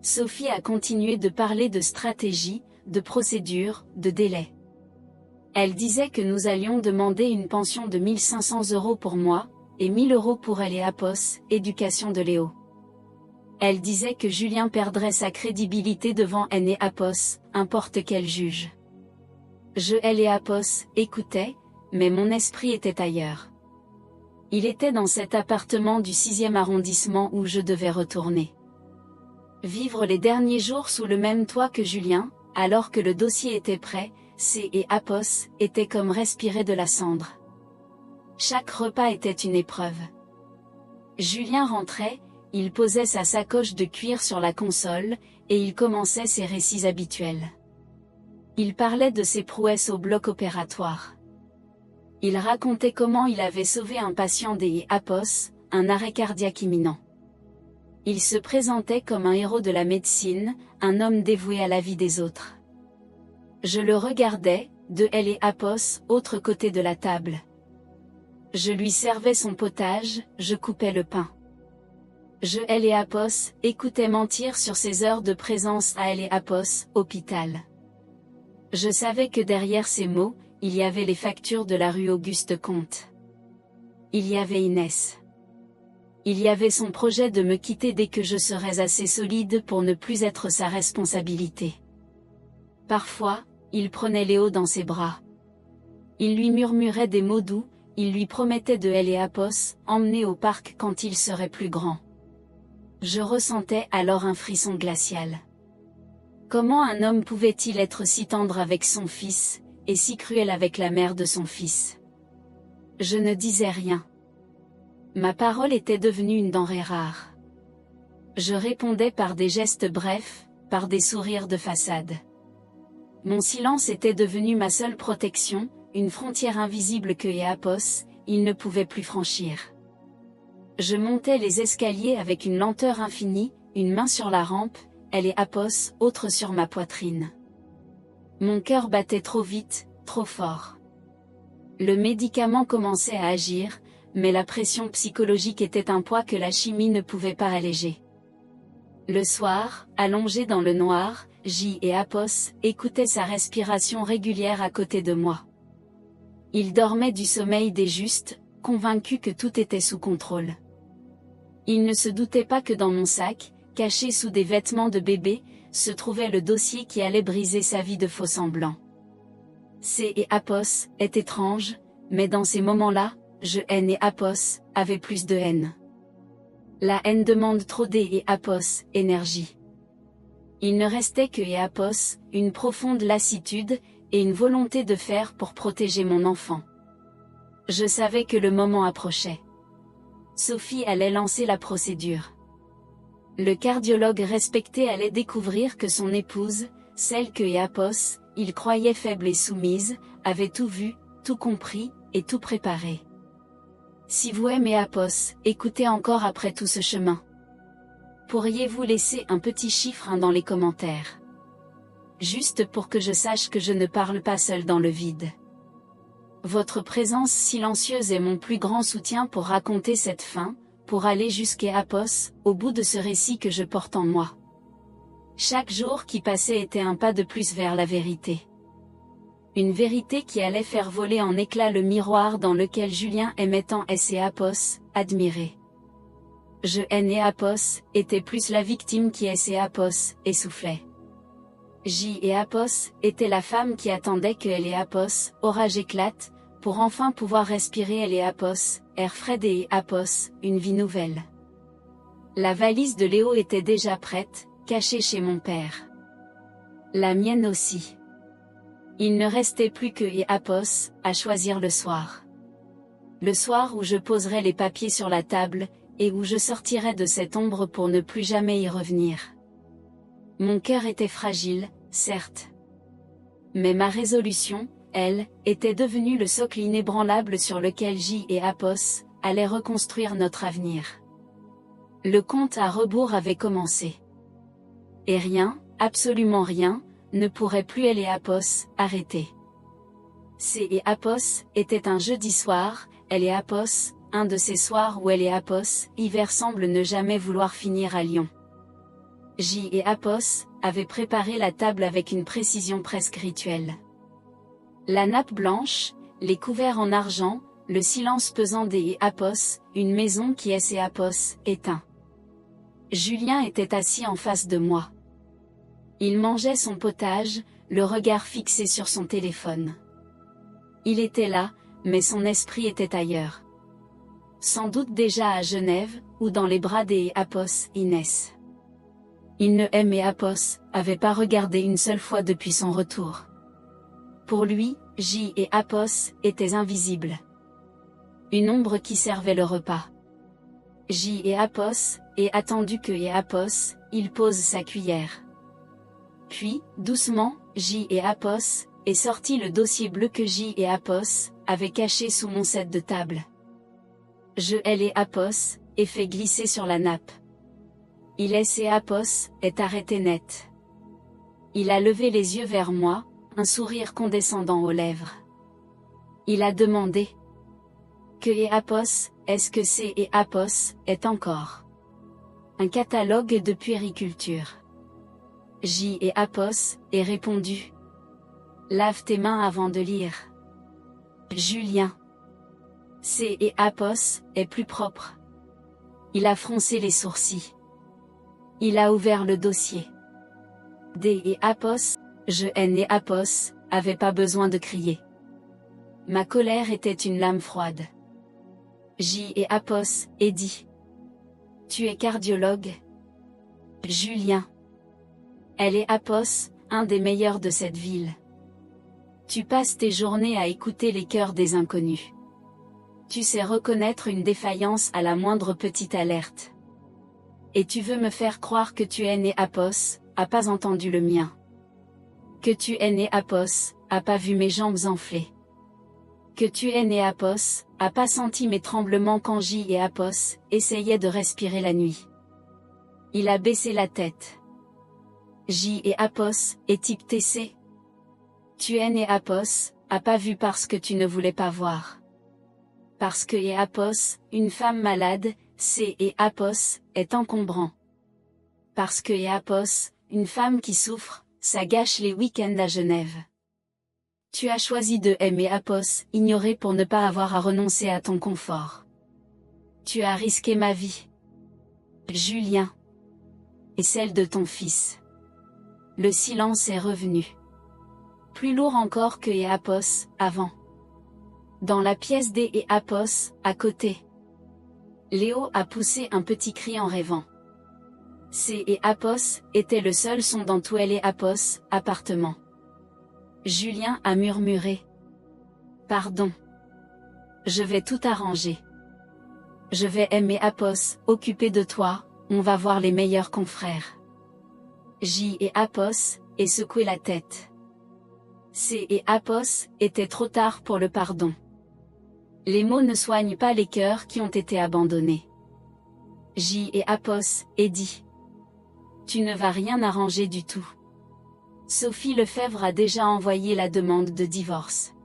Sophie a continué de parler de stratégie, de procédure, de délai. Elle disait que nous allions demander une pension de 1500 € pour moi, et 1000 € pour Apos, éducation de Léo. Elle disait que Julien perdrait sa crédibilité devant Apos, importe quel juge. Je Apos écoutais, mais mon esprit était ailleurs. Il était dans cet appartement du 6e arrondissement où je devais retourner. Vivre les derniers jours sous le même toit que Julien, alors que le dossier était prêt, Apos était comme respirer de la cendre. Chaque repas était une épreuve. Julien rentrait, il posait sa sacoche de cuir sur la console, et il commençait ses récits habituels. Il parlait de ses prouesses au bloc opératoire. Il racontait comment il avait sauvé un patient des Apos, un arrêt cardiaque imminent. Il se présentait comme un héros de la médecine, un homme dévoué à la vie des autres. Je le regardais, de Apos, autre côté de la table. Je lui servais son potage, je coupais le pain. Je Apos écoutais mentir sur ses heures de présence à Apos, hôpital. Je savais que derrière ces mots, il y avait les factures de la rue Auguste-Comte. Il y avait Inès. Il y avait son projet de me quitter dès que je serais assez solide pour ne plus être sa responsabilité. Parfois, il prenait Léo dans ses bras. Il lui murmurait des mots doux, il lui promettait de Apos, emmener au parc quand il serait plus grand. Je ressentais alors un frisson glacial. Comment un homme pouvait-il être si tendre avec son fils, et si cruel avec la mère de son fils? Je ne disais rien. Ma parole était devenue une denrée rare. Je répondais par des gestes brefs, par des sourires de façade. Mon silence était devenu ma seule protection, une frontière invisible que Eapos, il ne pouvait plus franchir. Je montais les escaliers avec une lenteur infinie, une main sur la rampe, elle et Apos, autre sur ma poitrine. Mon cœur battait trop vite, trop fort. Le médicament commençait à agir, mais la pression psychologique était un poids que la chimie ne pouvait pas alléger. Le soir, allongé dans le noir, J et Apos écoutaient sa respiration régulière à côté de moi. Il dormait du sommeil des justes, convaincu que tout était sous contrôle. Il ne se doutait pas que dans mon sac, caché sous des vêtements de bébé, se trouvait le dossier qui allait briser sa vie de faux semblants. C et Apos est étrange, mais dans ces moments-là, je haine et Apos avait plus de haine. La haine demande trop d et Apos, énergie. Il ne restait que Eapos, une profonde lassitude, et une volonté de faire pour protéger mon enfant. Je savais que le moment approchait. Sophie allait lancer la procédure. Le cardiologue respecté allait découvrir que son épouse, celle que Eapos, il croyait faible et soumise, avait tout vu, tout compris, et tout préparé. Si vous aimez Eapos, écoutez encore après tout ce chemin. Pourriez-vous laisser un petit chiffre dans les commentaires? Juste pour que je sache que je ne parle pas seul dans le vide. Votre présence silencieuse est mon plus grand soutien pour raconter cette fin, pour aller jusqu'à Apos, au bout de ce récit que je porte en moi. Chaque jour qui passait était un pas de plus vers la vérité. Une vérité qui allait faire voler en éclats le miroir dans lequel Julien aimait tant et Apos, admiré. Je haine Apos, était plus la victime qui et Apos, essoufflait. J et Apos, était la femme qui attendait que elle et Apos, orage éclate, pour enfin pouvoir respirer elle et Apos, air frais et Apos, une vie nouvelle. La valise de Léo était déjà prête, cachée chez mon père. La mienne aussi. Il ne restait plus que Apos, à choisir le soir. Le soir où je poserai les papiers sur la table, et où je sortirai de cette ombre pour ne plus jamais y revenir. Mon cœur était fragile, certes. Mais ma résolution, elle, était devenue le socle inébranlable sur lequel J et Apos allaient reconstruire notre avenir. Le compte à rebours avait commencé. Et rien, absolument rien, ne pourrait plus elle et Apos arrêter. C et Apos était un jeudi soir, elle et Apos, un de ces soirs où elle et Apos, hiver semble ne jamais vouloir finir à Lyon. J et Apos avaient préparé la table avec une précision presque rituelle. La nappe blanche, les couverts en argent, le silence pesant des Apos, une maison qui est Apos, éteint. Julien était assis en face de moi. Il mangeait son potage, le regard fixé sur son téléphone. Il était là, mais son esprit était ailleurs. Sans doute déjà à Genève, ou dans les bras des Apos, Inès. Il ne aimait Apos, avait pas regardé une seule fois depuis son retour. Pour lui, J et Apos étaient invisibles. Une ombre qui servait le repas. J et Apos, et attendu que Apos, il pose sa cuillère. Puis, doucement, J et Apos, est sorti le dossier bleu que J et Apos avaient caché sous mon set de table. Je et Apos, et fait glisser sur la nappe. Il et Apos, est arrêté net. Il a levé les yeux vers moi, un sourire condescendant aux lèvres. Il a demandé. Que Apos, est-ce que c'est Apos, est encore un catalogue de puériculture. J et Apos, est répondu. Lave tes mains avant de lire. Julien. C et Apos, est plus propre. Il a froncé les sourcils. Il a ouvert le dossier. D et Apos, je haine et Apos, avait pas besoin de crier. Ma colère était une lame froide. J et Apos, et dit. Tu es cardiologue? Julien. Elle est Apos, un des meilleurs de cette ville. Tu passes tes journées à écouter les cœurs des inconnus. Tu sais reconnaître une défaillance à la moindre petite alerte. Et tu veux me faire croire que tu es né Apos, a pas entendu le mien. Que tu es né Apos, a pas vu mes jambes enflées. Que tu es né Apos, a pas senti mes tremblements quand J et Apos essayaient de respirer la nuit. Il a baissé la tête. J et Apos, et type TC. Tu es né Apos, a pas vu parce que tu ne voulais pas voir. Parce que et Apos, une femme malade, C et Apos, est encombrant. Parce que et Apos, une femme qui souffre, ça gâche les week-ends à Genève. Tu as choisi de aimer Apos, ignorer pour ne pas avoir à renoncer à ton confort. Tu as risqué ma vie, Julien, et celle de ton fils. Le silence est revenu. Plus lourd encore que et Apos, avant. Dans la pièce D et Apos, à côté. Léo a poussé un petit cri en rêvant. C et Apos était le seul son dans tout elle et Apos, appartement. Julien a murmuré. Pardon. Je vais tout arranger. Je vais aimer Apos, occuper de toi, on va voir les meilleurs confrères. J et Apos, et secouer la tête. C et Apos, était trop tard pour le pardon. Les mots ne soignent pas les cœurs qui ont été abandonnés. J et Apos, et dit. Tu ne vas rien arranger du tout. Sophie Lefebvre a déjà envoyé la demande de divorce.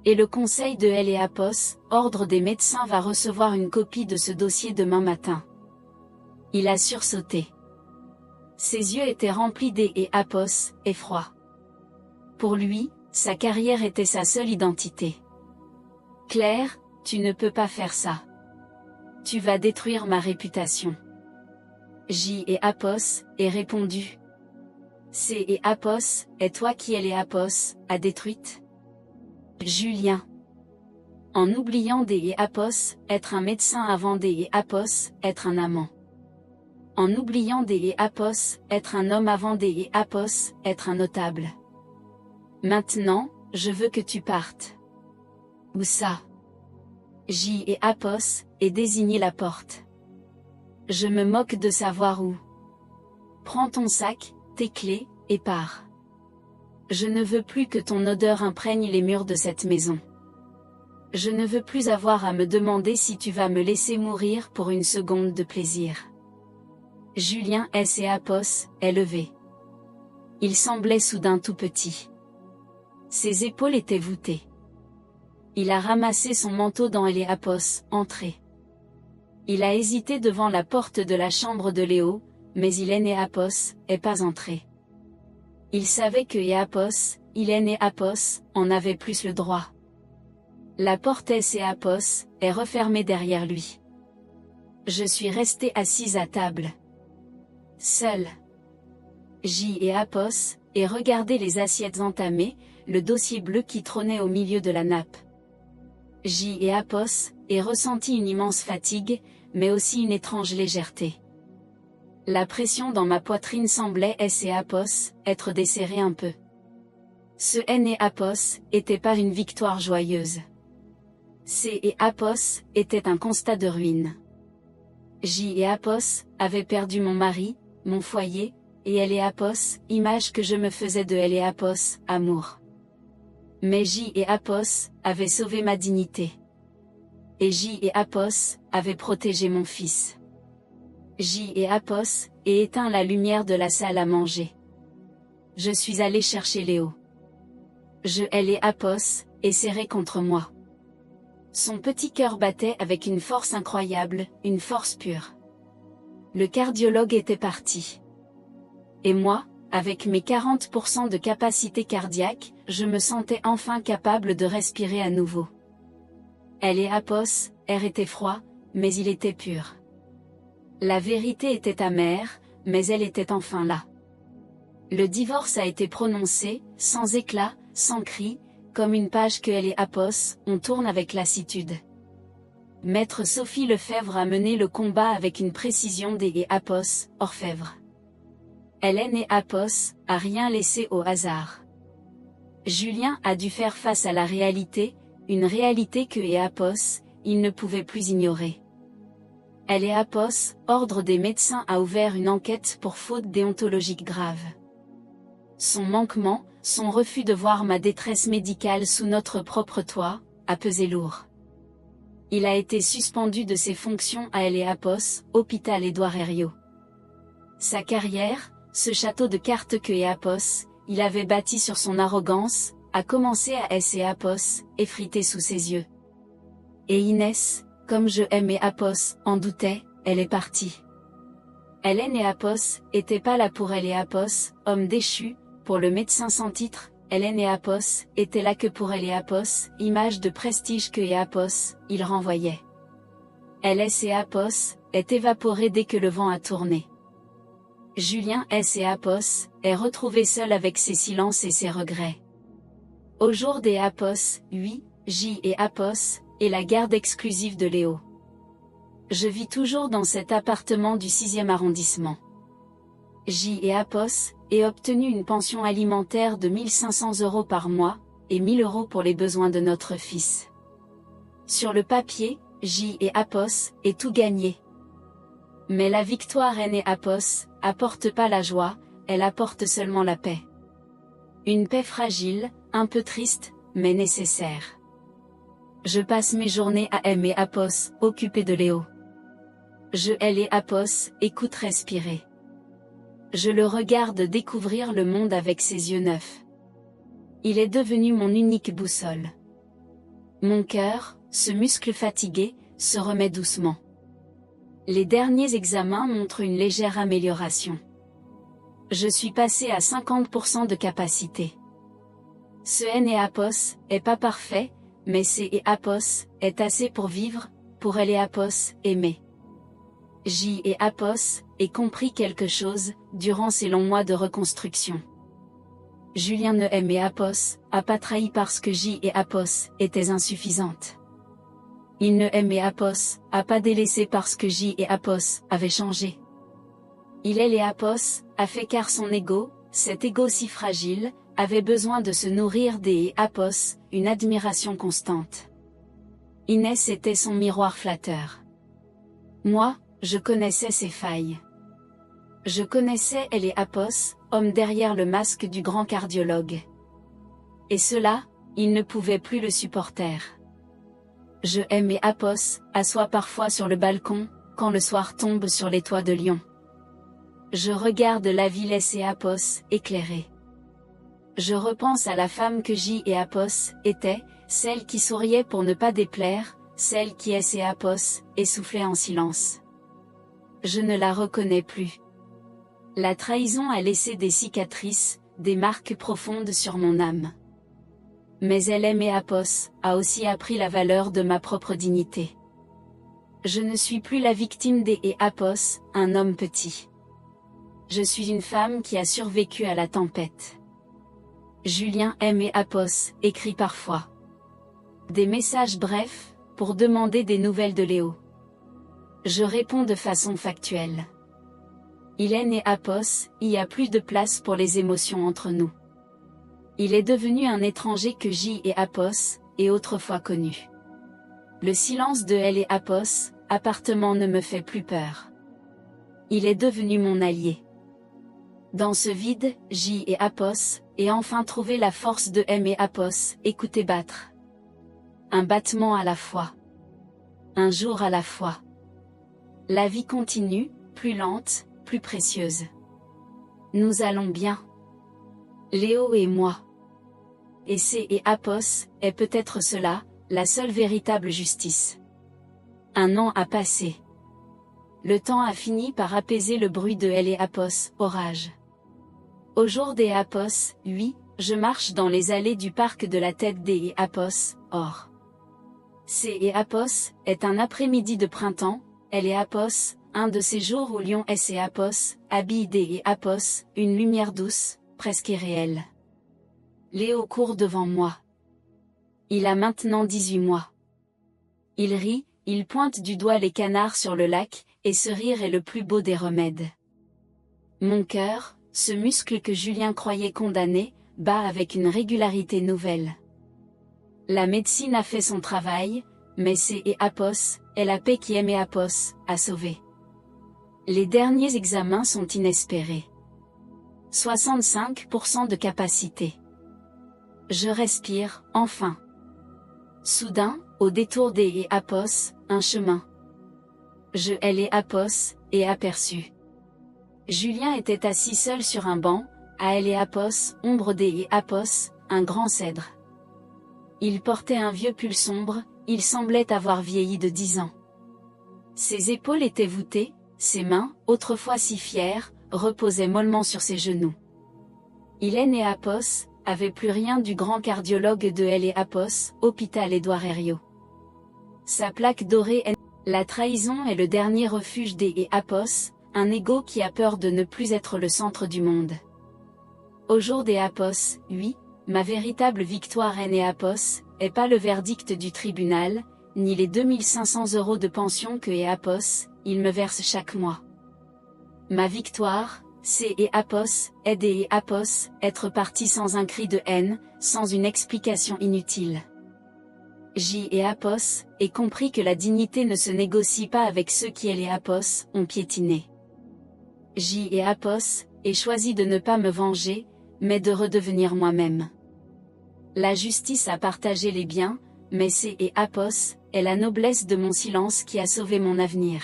Et le conseil de Elle et Apos, ordre des médecins, va recevoir une copie de ce dossier demain matin. Il a sursauté. Ses yeux étaient remplis d'E et Apos, effroi. Pour lui, sa carrière était sa seule identité. Claire, tu ne peux pas faire ça. Tu vas détruire ma réputation. J et Apos, est répondu. C et Apos, est toi qui elle et Apos, a détruite. Julien. En oubliant D et Apos, être un médecin avant D et Apos, être un amant. En oubliant D et Apos, être un homme avant D et Apos, être un notable. Maintenant, je veux que tu partes. Où ça? J et Apos, et désigner la porte. Je me moque de savoir où. Prends ton sac, tes clés, et pars. Je ne veux plus que ton odeur imprègne les murs de cette maison. Je ne veux plus avoir à me demander si tu vas me laisser mourir pour une seconde de plaisir. Julien S. et Apos, est levé. Il semblait soudain tout petit. Ses épaules étaient voûtées. Il a ramassé son manteau dans Elle et Apos, entré. Il a hésité devant la porte de la chambre de Léo, mais il est né Apos, est pas entré. Il savait que et Apos, il est né Apos, en avait plus le droit. La porte S et Apos, est refermée derrière lui. Je suis resté assise à table. Seul. J et Apos, et regardé les assiettes entamées, le dossier bleu qui trônait au milieu de la nappe. J et Apos, et ressenti une immense fatigue, mais aussi une étrange légèreté. La pression dans ma poitrine semblait S et Apos, être desserrée un peu. Ce N et Apos, était pas une victoire joyeuse. C et Apos, était un constat de ruine. J et Apos, avaient perdu mon mari, mon foyer, et Elle et Apos, image que je me faisais de Elle et Apos, amour. Mais J et Apos, avaient sauvé ma dignité. Et J et Apos, avaient protégé mon fils. J et Apos, et éteint la lumière de la salle à manger. Je suis allé chercher Léo. Je Elle et Apos, et serré contre moi. Son petit cœur battait avec une force incroyable, une force pure. Le cardiologue était parti. Et moi, avec mes 40% de capacité cardiaque, je me sentais enfin capable de respirer à nouveau. Elle et Apos, air était froid, mais il était pur. La vérité était amère, mais elle était enfin là. Le divorce a été prononcé, sans éclat, sans cri, comme une page que Elle et Apos, on tourne avec lassitude. Maître Sophie Lefebvre a mené le combat avec une précision D et Apos, orfèvre. Hélène et Apos, a rien laissé au hasard. Julien a dû faire face à la réalité, une réalité que et Apos, il ne pouvait plus ignorer. Apos, ordre des médecins a ouvert une enquête pour faute déontologique grave. Son manquement, son refus de voir ma détresse médicale sous notre propre toit, a pesé lourd. Il a été suspendu de ses fonctions à Apos, hôpital Édouard Herriot. Sa carrière, ce château de cartes que Apos, il avait bâti sur son arrogance, a commencé à Apos, effrité sous ses yeux. Et Inès, comme je aimais Apos, en doutait, elle est partie. Apos, était pas là pour Apos, homme déchu, pour le médecin sans titre, Apos, était là que pour Apos, image de prestige que Apos, il renvoyait. Apos, est évaporé dès que le vent a tourné. Julien Apos, est retrouvé seul avec ses silences et ses regrets. Au jour des Apos, oui, J et Apos, et la garde exclusive de Léo. Je vis toujours dans cet appartement du 6e arrondissement. J et Apos, et obtenu une pension alimentaire de 1500 € par mois, et 1000 € pour les besoins de notre fils. Sur le papier, J et Apos, est tout gagné. Mais la victoire Apos, apporte pas la joie, elle apporte seulement la paix. Une paix fragile, un peu triste, mais nécessaire. Je passe mes journées à Apos, occupé de Léo. Je Apos, écoute respirer. Je le regarde découvrir le monde avec ses yeux neufs. Il est devenu mon unique boussole. Mon cœur, ce muscle fatigué, se remet doucement. Les derniers examens montrent une légère amélioration. Je suis passé à 50% de capacité. Ce Apos, est pas parfait, mais Apos, est assez pour vivre, pour Apos, aimer. J et Apos, ait compris quelque chose, durant ces longs mois de reconstruction. Julien ne Apos, a pas trahi parce que J et Apos, étaient insuffisantes. Il ne Apos, a pas délaissé parce que J et Apos, avaient changé. Il Apos, a fait car son ego, cet ego si fragile, avait besoin de se nourrir des Apos, une admiration constante. Inès était son miroir flatteur. Moi, je connaissais ses failles. Je connaissais Apos, homme derrière le masque du grand cardiologue. Et cela, il ne pouvait plus le supporter. Je Apos, assoit parfois sur le balcon, quand le soir tombe sur les toits de Lyon. Je regarde la ville Apos, éclairée. Je repense à la femme que J et Apos, étaient, celle qui souriait pour ne pas déplaire, celle qui Apos, essoufflait en silence. Je ne la reconnais plus. La trahison a laissé des cicatrices, des marques profondes sur mon âme. Mais Apos, a aussi appris la valeur de ma propre dignité. Je ne suis plus la victime des Apos, un homme petit. Je suis une femme qui a survécu à la tempête. Julien Apos, écrit parfois des messages brefs, pour demander des nouvelles de Léo. Je réponds de façon factuelle. Il Apos, il y a plus de place pour les émotions entre nous. Il est devenu un étranger que J et Apos, et autrefois connu. Le silence de Apos, appartement ne me fait plus peur. Il est devenu mon allié. Dans ce vide, J et Apos, et enfin trouvé la force de Apos, écouter battre. Un battement à la fois. Un jour à la fois. La vie continue, plus lente, plus précieuse. Nous allons bien. Léo et moi. Et Apos, est peut-être cela, la seule véritable justice. Un an a passé. Le temps a fini par apaiser le bruit de Apos, orage. Au jour des Apos, oui, je marche dans les allées du parc de la tête des Apos, or. Apos, est un après-midi de printemps, Apos, un de ces jours où Lyon Apos, habille des Apos, une lumière douce, presque irréelle. Léo court devant moi. Il a maintenant 18 mois. Il rit, il pointe du doigt les canards sur le lac, et ce rire est le plus beau des remèdes. Mon cœur, ce muscle que Julien croyait condamné, bat avec une régularité nouvelle. La médecine a fait son travail, mais c'est Apos, est la paix qui aime Apos, à sauver. Les derniers examens sont inespérés. 65% de capacité. Je respire, enfin. Soudain, au détour des Apos, un chemin. Je les Apos, et aperçu. Julien était assis seul sur un banc, à Apos, ombre des Apos, un grand cèdre. Il portait un vieux pull sombre, il semblait avoir vieilli de 10 ans. Ses épaules étaient voûtées, ses mains, autrefois si fières, reposaient mollement sur ses genoux. Apos avait plus rien du grand cardiologue de Apos, hôpital Édouard Herriot. Sa plaque dorée est la trahison est le dernier refuge des Apos, un ego qui a peur de ne plus être le centre du monde. Au jour des Apos, oui, ma véritable victoire Apos, est pas le verdict du tribunal, ni les 2500 € de pension que Apos, il me verse chaque mois. Ma victoire, c'est Apos, aider Apos, être parti sans un cri de haine, sans une explication inutile. Apos, ai compris que la dignité ne se négocie pas avec ceux qui Apos, ont piétiné. Apos, ai choisi de ne pas me venger, mais de redevenir moi-même. La justice a partagé les biens, mais c'est Apos, est la noblesse de mon silence qui a sauvé mon avenir.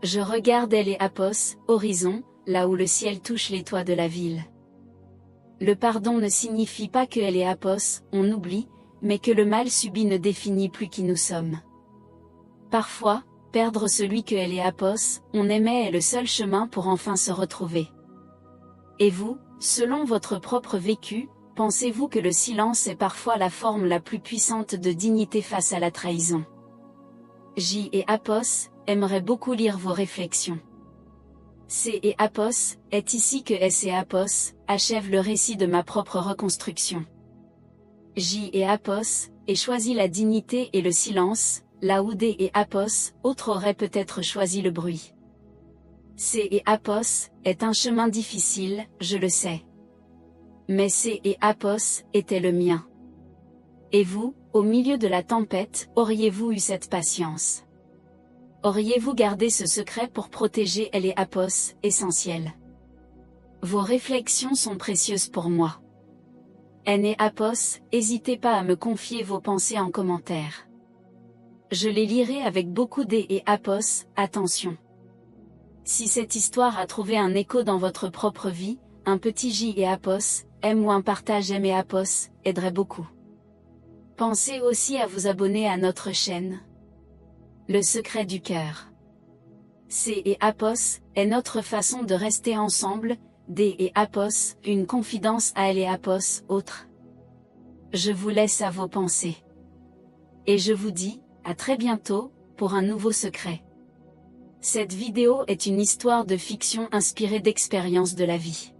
Je regarde Apos, horizon, là où le ciel touche les toits de la ville. Le pardon ne signifie pas que Apos, on oublie, mais que le mal subi ne définit plus qui nous sommes. Parfois, perdre celui que Apos, on aimait est le seul chemin pour enfin se retrouver. Et vous, selon votre propre vécu, pensez-vous que le silence est parfois la forme la plus puissante de dignité face à la trahison? Apos, aimerait beaucoup lire vos réflexions. Apos, est ici que Apos, achève le récit de ma propre reconstruction. Apos, ai choisi la dignité et le silence, là où Apos, autres auraient peut-être choisi le bruit. Apos, est un chemin difficile, je le sais. Mais Apos, était le mien. Et vous, au milieu de la tempête, auriez-vous eu cette patience? Auriez-vous gardé ce secret pour protéger Apos, essentiel? Vos réflexions sont précieuses pour moi. Apos, n'hésitez pas à me confier vos pensées en commentaire. Je les lirai avec beaucoup Apos, attention. Si cette histoire a trouvé un écho dans votre propre vie, un petit Apos, ou un partage Apos, aiderait beaucoup. Pensez aussi à vous abonner à notre chaîne. Le secret du cœur. Apos, est notre façon de rester ensemble, Apos, une confidence à Apos, autre. Je vous laisse à vos pensées. Et je vous dis, à très bientôt, pour un nouveau secret. Cette vidéo est une histoire de fiction inspirée d'expériences de la vie.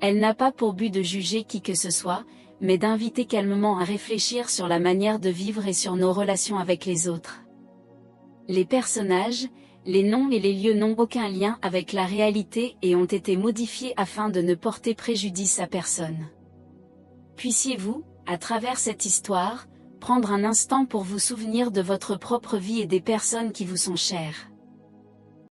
Elle n'a pas pour but de juger qui que ce soit, mais d'inviter calmement à réfléchir sur la manière de vivre et sur nos relations avec les autres. Les personnages, les noms et les lieux n'ont aucun lien avec la réalité et ont été modifiés afin de ne porter préjudice à personne. Puissiez-vous, à travers cette histoire, prendre un instant pour vous souvenir de votre propre vie et des personnes qui vous sont chères.